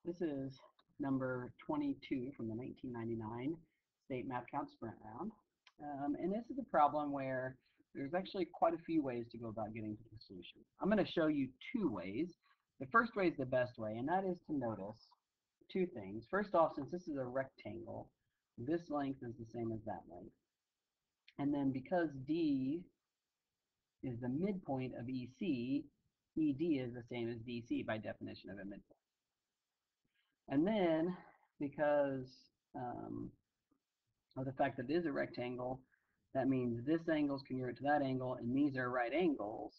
This is number 22 from the 1999 State Math Count Sprint Round. And this is a problem where there's actually quite a few ways to go about getting to the solution. I'm going to show you two ways. The first way is the best way, and that is to notice two things. First off, since this is a rectangle, this length is the same as that length. And then because D is the midpoint of EC, ED is the same as DC by definition of a midpoint. And then, because of the fact that it is a rectangle, that means this angle is congruent to that angle, and these are right angles.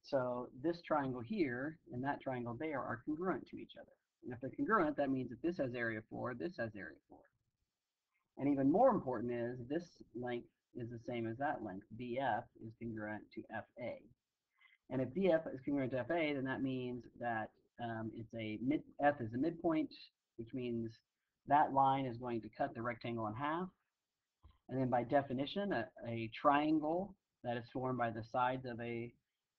So this triangle here and that triangle there are congruent to each other. And if they're congruent, that means that this has area 4, this has area 4. And even more important is this length is the same as that length. BF is congruent to FA. And if DF is congruent to FA, then that means that F is a midpoint, which means that line is going to cut the rectangle in half. And then by definition, a triangle that is formed by the sides of a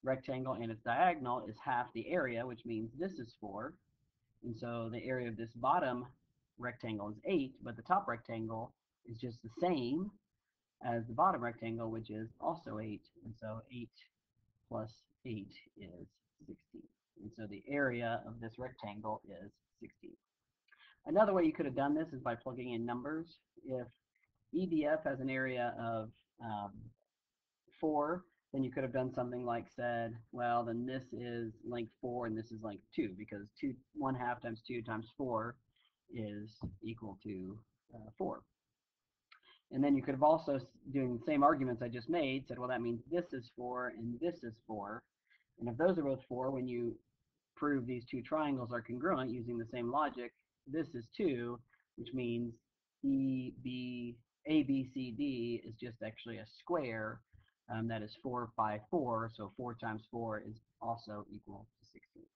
rectangle and its diagonal is half the area, which means this is 4. And so the area of this bottom rectangle is 8, but the top rectangle is just the same as the bottom rectangle, which is also 8. And so 8 plus 8 is 16. And so the area of this rectangle is 16. Another way you could have done this is by plugging in numbers. If EDF has an area of 4, then you could have done something like said, well, then this is length 4 and this is length 2, because 1/2 times 2 times 4 is equal to 4. And then you could have also, doing the same arguments I just made, said, well, that means this is 4 and this is 4. And if those are both 4, when you prove these two triangles are congruent using the same logic, this is 2, which means ABCD is just actually a square that is 4 by 4. So 4 times 4 is also equal to 16.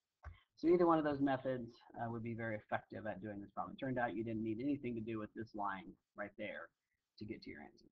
So either one of those methods would be very effective at doing this problem. It turned out you didn't need anything to do with this line right there to get to your answer.